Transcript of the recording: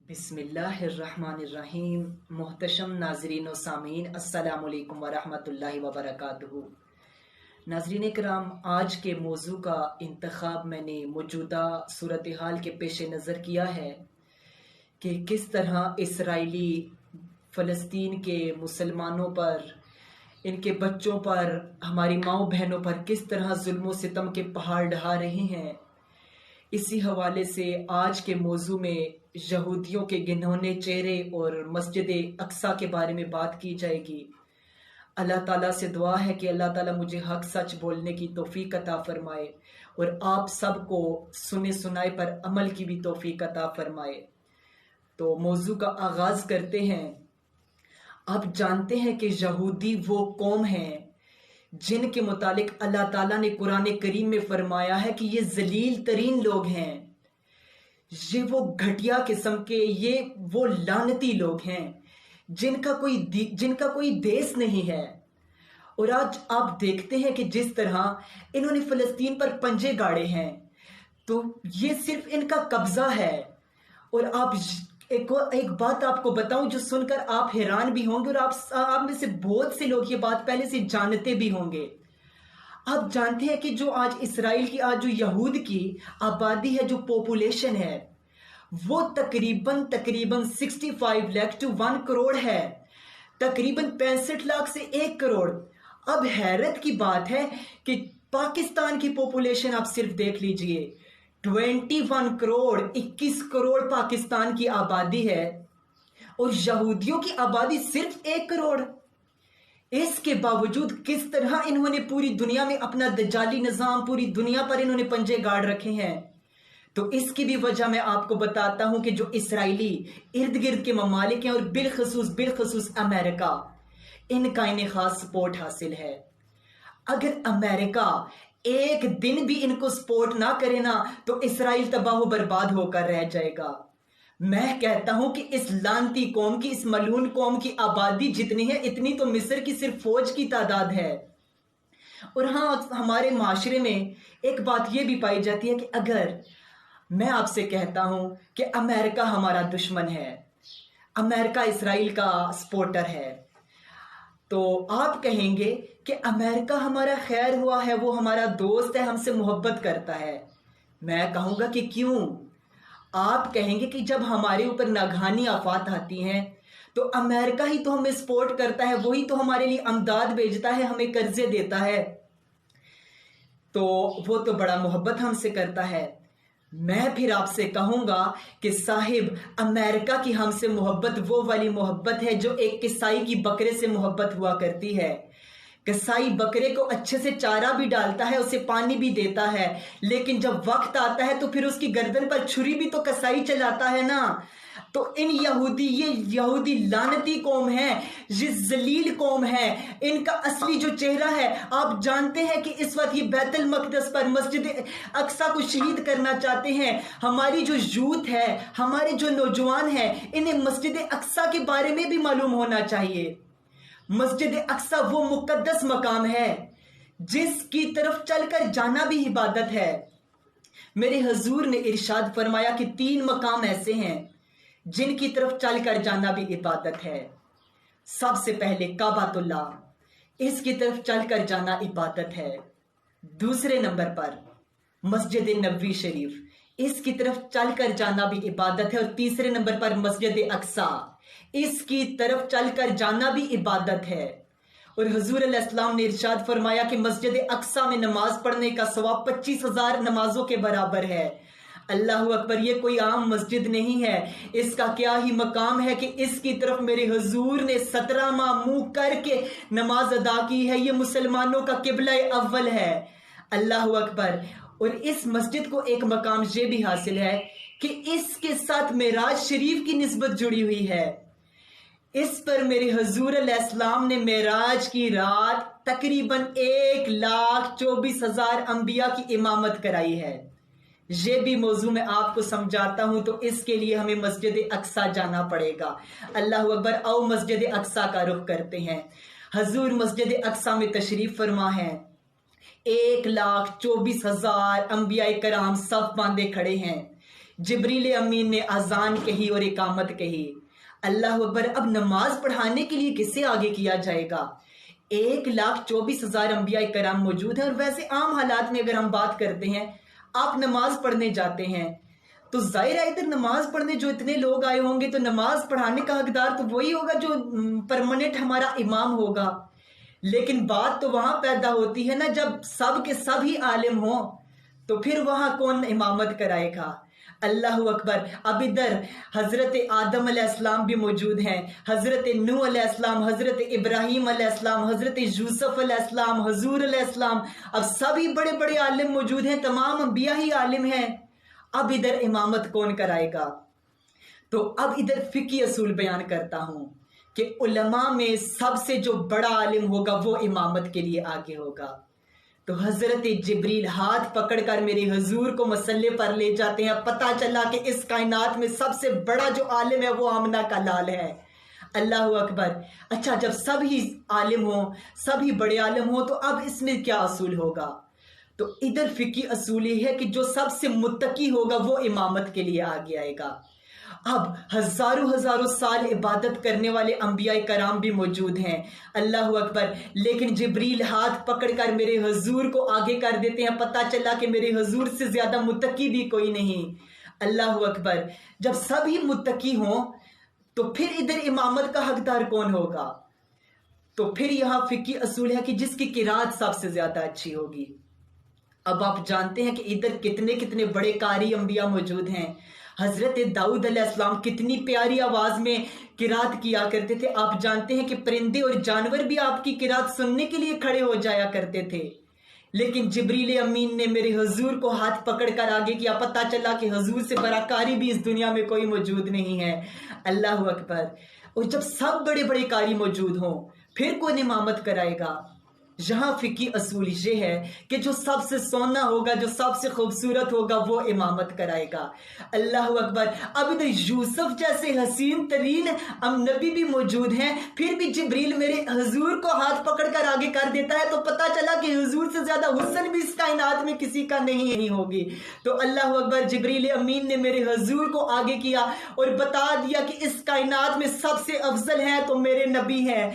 बिस्मिल्लाहिर्रहमानिर्रहीम। मोहतशम नाजरीन व सामीन, अस्सलाम वालेकुम वरहमतुल्लाहि वबरकातुहू। नाजरीन कराम, आज के मौजू का इंतखाब मैंने मौजूदा सूरत हाल के पेश नज़र किया है कि किस तरह इसराइली फ़लस्तीन के मुसलमानों पर, इनके बच्चों पर, हमारी माओ बहनों पर किस तरह जुल्म सितम के पहाड़ ढहा रहे हैं। इसी हवाले से आज के मौजू में यहूदियों के घिनौने चेहरे और मस्जिद अक्सा के बारे में बात की जाएगी। अल्लाह ताला से दुआ है कि अल्लाह ताला मुझे हक सच बोलने की तौफीक अता फरमाए और आप सबको सुने सुनाए पर अमल की भी तौफीक अता फरमाए। तो मौजू का आगाज करते हैं। आप जानते हैं कि यहूदी वो कौम है जिनके मुतालिक अल्लाह ताला ने कुरान करीम में फरमाया है कि ये जलील तरीन लोग हैं, ये वो घटिया किस्म के, ये वो लानती लोग हैं जिनका कोई देश नहीं है। और आज आप देखते हैं कि जिस तरह इन्होंने फ़लस्तीन पर पंजे गाड़े हैं, तो ये सिर्फ इनका कब्जा है। और आप एक बात आपको बताऊं जो सुनकर आप हैरान भी होंगे और आप में से बहुत से लोग ये बात पहले से जानते भी होंगे। आप जानते हैं कि जो आज इसराइल की, आज जो यहूद की आबादी है, जो पॉपुलेशन है, वो तकरीबन 65 लाख टू 1 करोड़ है, तकरीबन 65 लाख से 1 करोड़। अब हैरत की बात है कि पाकिस्तान की पॉपुलेशन आप सिर्फ देख लीजिए, 21 करोड़, 21 करोड़ पाकिस्तान की आबादी है और यहूदियों की आबादी सिर्फ 1 करोड़। इसके बावजूद किस तरह इन्होंने पूरी दुनिया में अपना दज्जाली निजाम, पूरी दुनिया पर इन्होंने पंजे गाड़ रखे हैं। तो इसकी भी वजह मैं आपको बताता हूं कि जो इसराइली इर्द गिर्द के ममालिक हैं और बिलखसूस अमेरिका, इनका इन्हें खास सपोर्ट हासिल है। अगर अमेरिका एक दिन भी इनको सपोर्ट ना करे ना, तो इसराइल तबाह बर्बाद होकर रह जाएगा। मैं कहता हूं कि इस लानती कौम की, इस मलून कौम की आबादी जितनी है, इतनी तो मिस्र की सिर्फ फौज की तादाद है। और हाँ, हमारे माशरे में एक बात यह भी पाई जाती है कि अगर मैं आपसे कहता हूं कि अमेरिका हमारा दुश्मन है, अमेरिका इसराइल का सपोर्टर है, तो आप कहेंगे कि अमेरिका हमारा खैर हुआ है, वो हमारा दोस्त है, हमसे मोहब्बत करता है। मैं कहूँगा कि क्यों? आप कहेंगे कि जब हमारे ऊपर नागहानी आफात आती हैं तो अमेरिका ही तो हमें सपोर्ट करता है, वही तो हमारे लिए अमदाद भेजता है, हमें कर्जे देता है, तो वो तो बड़ा मोहब्बत हमसे करता है। मैं फिर आपसे कहूंगा कि साहिब, अमेरिका की हमसे मोहब्बत वो वाली मोहब्बत है जो एक कसाई की बकरे से मोहब्बत हुआ करती है। कसाई बकरे को अच्छे से चारा भी डालता है, उसे पानी भी देता है, लेकिन जब वक्त आता है तो फिर उसकी गर्दन पर छुरी भी तो कसाई चलाता है ना। तो ये यहूदी लानती कौम है, ये जलील कौम है। इनका असली जो चेहरा है, आप जानते हैं कि इस वक्त ये बैतुल मक़दस पर, मस्जिद अक्सा को शहीद करना चाहते हैं। हमारी जो यूथ है, हमारे जो नौजवान हैं, इन्हें मस्जिद अक्सा के बारे में भी मालूम होना चाहिए। मस्जिद अक्सा वो मुकद्दस मकाम है जिसकी तरफ चलकर जाना भी इबादत है। मेरे हुजूर ने इरशाद फरमाया कि 3 मकाम ऐसे हैं जिनकी तरफ चलकर जाना भी इबादत है। सबसे पहले काबातुल्लाह, इसकी तरफ चलकर जाना इबादत है। दूसरे नंबर पर मस्जिद नबवी शरीफ, इसकी तरफ चलकर जाना भी इबादत है। और तीसरे नंबर पर मस्जिद अक्सा, इसकी तरफ चलकर जाना भी इबादत है। और हुजूर अलैहिस्सलाम ने इरशाद फरमाया कि मस्जिद अक्सा में नमाज पढ़ने का सवाब 25,000 नमाजों के बराबर है। अल्लाह अकबर, ये कोई आम मस्जिद नहीं है, इसका क्या ही मकाम है कि इसकी तरफ मेरे हुजूर ने 17 माह मुंह करके नमाज अदा की है। ये मुसलमानों का किबला अव्वल है। अल्लाह अकबर। और इस मस्जिद को एक मकाम ये भी हासिल है कि इसके साथ मेराज शरीफ की निस्बत जुड़ी हुई है। इस पर मेरे हुजूर अलैहिस्सलाम ने मेराज की रात तकरीबन 1,24,000 अंबिया की इमामत कराई है। ये भी मौजू में आपको समझाता हूं, तो इसके लिए हमें मस्जिद अक्सा जाना पड़ेगा। अल्लाह अकबर। आओ मस्जिद अक्सा का रुख करते हैं। हुजूर मस्जिद अक्सा में तशरीफ फरमा है। 1,24,000 अंबिया कराम सब बांधे खड़े हैं। جبریل امین نے اذان کہی اور اقامت کہی۔ اللہ اکبر۔ اب نماز پڑھانے کے لیے کسے آگے کیا جائے گا؟ 1,24,000 انبیاء کرام موجود ہیں، اور ویسے عام حالات میں اگر ہم بات کرتے ہیں، آپ نماز پڑھنے جاتے ہیں تو ظاہر ہے ادھر نماز پڑھنے جو اتنے لوگ آئے ہوں گے تو نماز پڑھانے کا حقدار تو وہی ہوگا جو پرماننٹ ہمارا امام ہوگا۔ لیکن بات تو وہاں پیدا ہوتی ہے نا جب سب کے سب ہی عالم ہوں، تو پھر وہاں کون امامت کرائے گا؟ اللہ اکبر۔ اب ادھر حضرت آدم علیہ السلام بھی موجود ہیں، حضرت نوح علیہ السلام، حضرت ابراہیم علیہ السلام، حضرت یوسف علیہ السلام، حضور علیہ السلام، اب سبھی بڑے بڑے عالم موجود ہیں، تمام انبیاء ہی عالم ہیں۔ اب ادھر امامت کون کرائے گا؟ تو اب ادھر فقہی اصول بیان کرتا ہوں کہ علماء میں سب سے جو بڑا عالم ہوگا وہ امامت کے لیے آگے ہوگا۔ تو حضرت جبریل ہاتھ پکڑ کر میرے حضور کو مسلح پر لے جاتے ہیں، پتہ چلا کہ اس کائنات میں سب سے بڑا جو عالم ہے وہ آمنہ کا لال ہے۔ اللہ اکبر۔ اچھا، جب سب ہی عالم ہوں، سب ہی بڑے عالم ہوں، تو اب اس میں کیا اصول ہوگا؟ تو ادھر فقہی اصول یہ ہے کہ جو سب سے متقی ہوگا وہ امامت کے لیے آگے آئے گا۔ اب ہزاروں سال عبادت کرنے والے انبیاء کرام بھی موجود ہیں، اللہ اکبر، لیکن جبریل ہاتھ پکڑ کر میرے حضور کو آگے کر دیتے ہیں، پتہ چلا کہ میرے حضور سے زیادہ متقی بھی کوئی نہیں۔ اللہ اکبر۔ جب سب ہی متقی ہوں تو پھر ادھر امامت کا حقدار کون ہوگا؟ تو پھر یہاں فقہی اصول ہے کہ جس کی قرات سب سے زیادہ اچھی ہوگی۔ اب آپ جانتے ہیں کہ ادھر کتنے کتنے بڑے قاری انبیاء موجود ہیں۔ حضرت داؤد علیہ السلام کتنی پیاری آواز میں قرات کیا کرتے تھے۔ آپ جانتے ہیں کہ پرندے اور جانور بھی آپ کی قرات سننے کے لیے کھڑے ہو جایا کرتے تھے، لیکن جبریل امین نے میرے حضور کو ہاتھ پکڑ کر آگے کیا، پتہ چلا کہ حضور سے بڑا قاری بھی اس دنیا میں کوئی موجود نہیں ہے۔ اللہ اکبر۔ اور جب سب بڑے بڑے قاری موجود ہوں پھر کون امامت کرائے گا؟ یہاں فقہی اصول یہ ہے کہ جو سب سے سونا ہوگا، جو سب سے خوبصورت ہوگا وہ امامت کرائے گا۔ اللہ اکبر۔ اب ادھر یوسف جیسے حسین ترین نبی بھی موجود ہیں، پھر بھی جبریل میرے حضور کو ہاتھ پکڑ کر آگے کر دیتا ہے، تو پتہ چلا کہ حضور سے زیادہ حسن بھی اس کائنات میں کسی کا نہیں ہوگی۔ تو اللہ اکبر، جبریل امین نے میرے حضور کو آگے کیا اور بتا دیا کہ اس کائنات میں سب سے افضل ہے تو میرے نبی ہیں۔